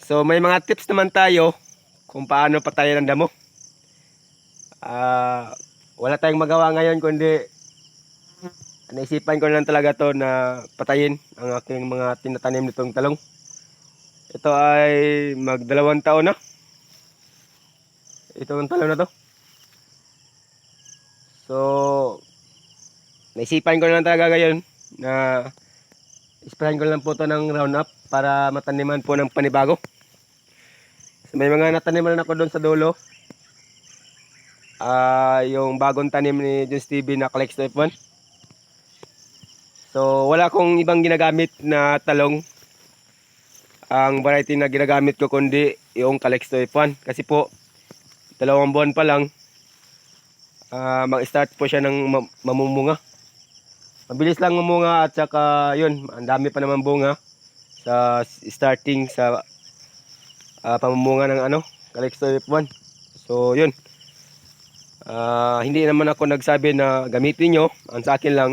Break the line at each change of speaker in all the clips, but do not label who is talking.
So may mga tips naman tayo kung paano patayin ang damo. Wala tayong magawa ngayon kundi naisipan ko na lang talaga to na patayin ang aking mga tinatanim nitong talong. Ito ay magdalawang taon na. Itong talong na to. So naisipan ko na lang talaga ngayon na isprayan ko lang po to ng Roundup para mataniman po ng panibago. So, may mga nataniman na ako doon sa dulo. Yung bagong tanim ni John Stevie na Calixto F1. So wala akong ibang ginagamit na talong. Ang variety na ginagamit ko kundi yung Calixto F1. Kasi po 2 buwan pa lang mag-start po siya ng mamumunga. Mabilis lang mamunga at saka yun, ang dami pa naman bunga sa starting sa pamumunga ng Calixto F1. So yun. Hindi naman ako nagsabi na gamitin nyo. Ang sa akin lang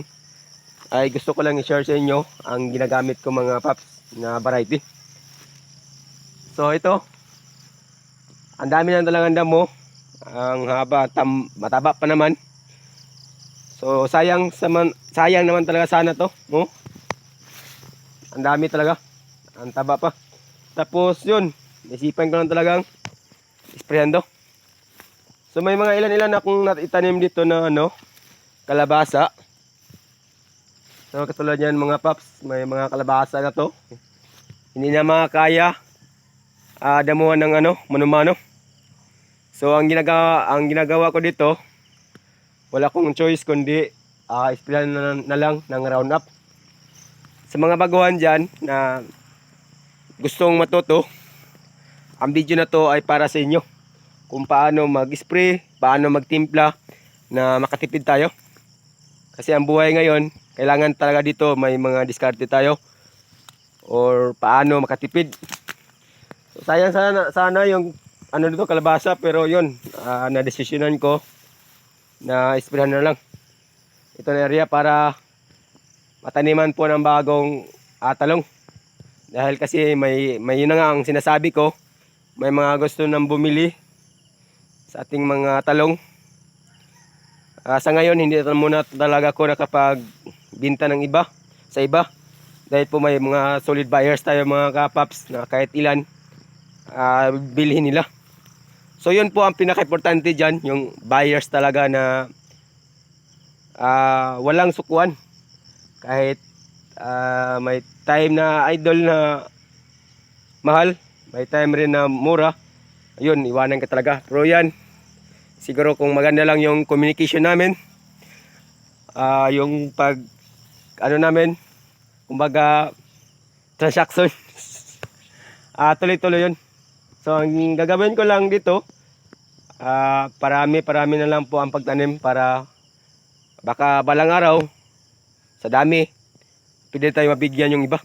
ay gusto ko lang i-share sa inyo ang ginagamit ko mga paps na variety. So ito, ang dami ng talagang damo. Ang haba, mataba pa naman. So sayang naman talaga sana to. Oh. Ang dami talaga. Ang taba pa. Tapos yun, isipan ko lang talagang isprayan to. So may mga ilan akong itanim dito na kalabasa. So katulad yan mga paps, may mga kalabasa na to. Hindi na makakaya damuhan ng mano-mano. So ang ginagawa ko dito, wala akong choice kundi isprayan na lang ng Roundup. Sa mga baguhan dyan na gustong matuto, ang video na to ay para sa inyo. Kung paano mag-spray, paano magtimpla na makatipid tayo. Kasi ang buhay ngayon, kailangan talaga dito may mga diskarte tayo or paano makatipid. So, sayang sana yung dito kalabasa, pero yun, na-desisyonan ko na isprayan na lang ito na area para mataniman po ng bagong talong. Dahil kasi may yun na nga ang sinasabi ko, may mga gusto nang bumili sa ating mga talong. Sa ngayon hindi muna talaga ako nakapagbinta ng iba sa iba dahil po may mga solid buyers tayo mga kapaps na kahit ilan bilhin nila. So yun po ang pinaka-importante dyan, yung buyers talaga na walang sukuan. Kahit may time na idol na mahal, may time rin na mura, yun, iwanan ka talaga. Pero yan, siguro kung maganda lang yung communication namin, yung namin, kumbaga transaction, tuloy-tuloy yun. So ang gagawin ko lang dito, parami na lang po ang pagtanim para baka balang araw sa dami pwede tayo mabigyan yung iba.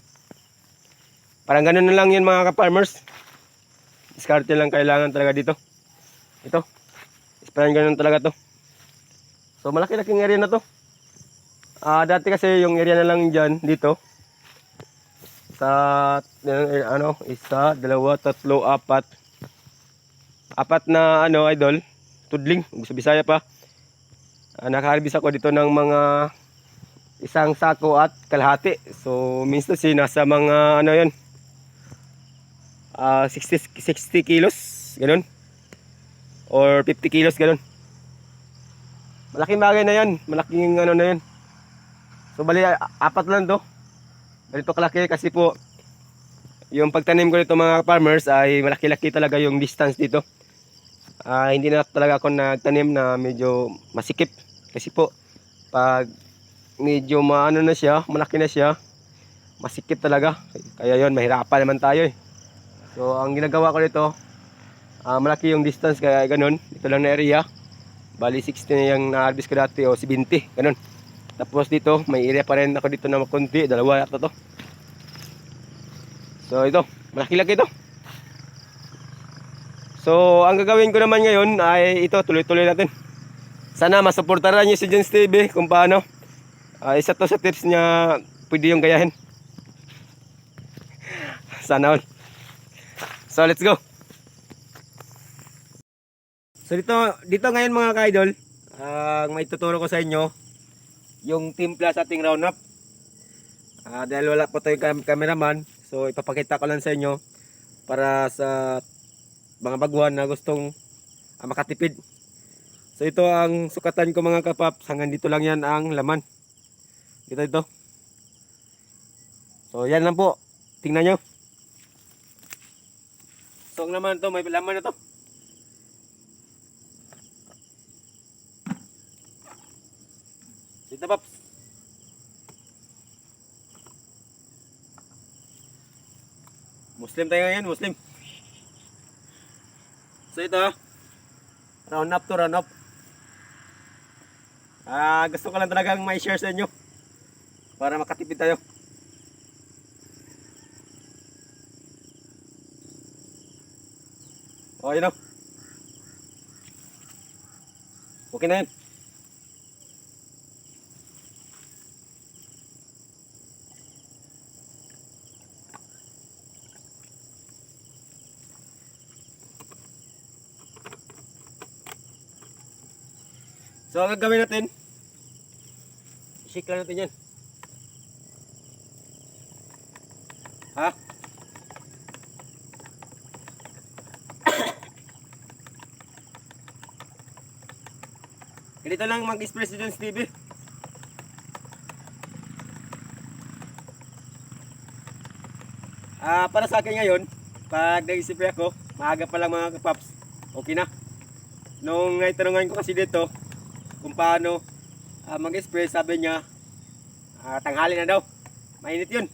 Parang ganun na lang yun mga ka-farmers. Diskarte lang kailangan talaga dito. Ito, isprayan ganun talaga to. So malaki-laking area na to. Dati kasi yung area na lang dyan dito sa isa, dalawa, tatlo, apat na idol tudling, sa Bisaya pa. Nakaharvest ako dito ng mga isang sako at kalahati. So means to say nasa mga yun 60 kilos ganun or 50 kilos ganun. Malaking bagay na yan, malaking na yan. So bali apat lang to, ganito kalaki kasi po yung pagtanim ko nito mga farmers ay malaki-laki talaga yung distance dito. Hindi na talaga ako nagtanim na medyo masikip kasi po pag medyo na siya, malaki na siya, masikip talaga. Kaya yon, mahirapan naman tayo eh. So ang ginagawa ko dito, malaki yung distance kaya ganun. Ito lang na area, bali 60 na yung na-harvest ko dati o 70 ganun. Tapos dito may area pa rin ako dito na makunti, dalawa yata to. So ito, malaki-laki ito. So ang gagawin ko naman ngayon ay ito, tuloy-tuloy natin. Sana masuportaran niyo si John Stevie kung paano. Isa to sa tips niya, pwede yung gayahin. Sana all. So let's go. So dito ngayon mga ka-idol, ang may tuturo ko sa inyo yung timpla sa ating roundup. Dahil wala po tayong cameraman, so ipapakita ko lang sa inyo para sa mga baguhan na gustong makatipid. So ito ang sukatan ko mga kapaps, hanggang dito lang yan ang laman. Ito. So yan lang po, tingnan nyo. So ang laman to, may laman na to. Ito paps. Muslim tayo ngayon, Muslim. So ito, round up to round up. Gusto ko lang talagang may share sa inyo para makatipid tayo. Oh, yun o. Okay na yan. So ang gagawin natin, i-shake lang natin yan. Ha? Ganito lang mag-express dyan si TV. Para sa akin ngayon, pag nag-isip ako, maaga pa lang mga kapaps, okay na. Nung itanungan ko kasi dito, kung paano mag-spray, sabi niya tanghali na daw, mainit yun.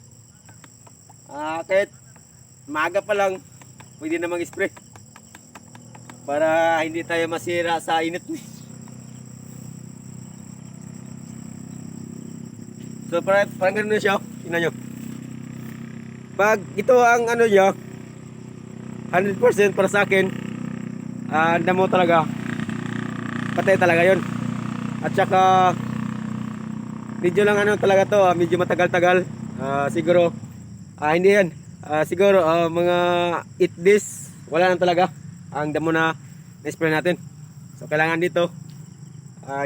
Kahit maaga pa lang pwede na mag-spray para hindi tayo masira sa init. So parang ganun na siya, tingnan nyo. Pag ito ang ano niya 100% para sa akin, damo talaga, patay talaga yun. At saka medyo lang ano talaga to, medyo matagal-tagal. Siguro hindi yan. Siguro mga 8 days wala na talaga ang damo na na-spray natin. So kailangan dito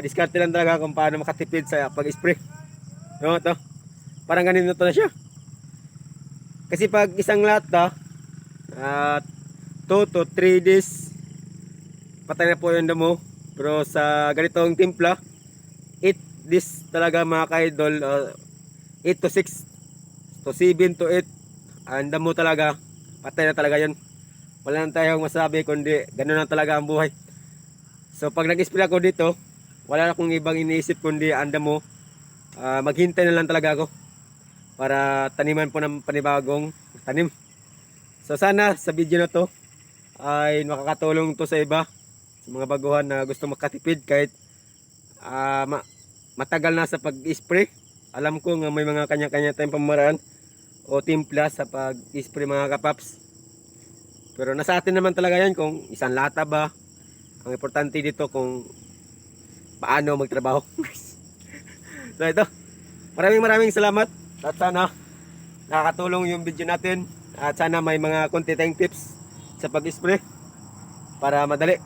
diskarte lang talaga kung paano makatipid sa pag-spray. No, to. Parang ganito na siya. Kasi pag isang lata 2 to 3 days patay na po yung damo. Pero sa ganitong timpla, 8 days talaga mga ka-idol, 8 to 6 to 7 to 8, ang damo talaga, patay na talaga yun. Wala na tayong masabi kundi ganoon na talaga ang buhay. So pag nag-spray ako dito, wala na akong ibang iniisip kundi ang damo, maghintay na lang talaga ako para taniman po ng panibagong tanim. So sana sa video na to ay makakatulong to sa iba, sa mga baguhan na gusto makatipid kahit matagal na sa pag-spray. Alam ko nga may mga kanya-kanya tayong pamaraan o timpla sa pag-spray mga kapaps. Pero nasa atin naman talaga yan kung isang lata ba. Ang importante dito kung paano magtrabaho. So ito, maraming salamat at sana nakakatulong yung video natin at sana may mga konti tayong tips sa pag-spray para madali.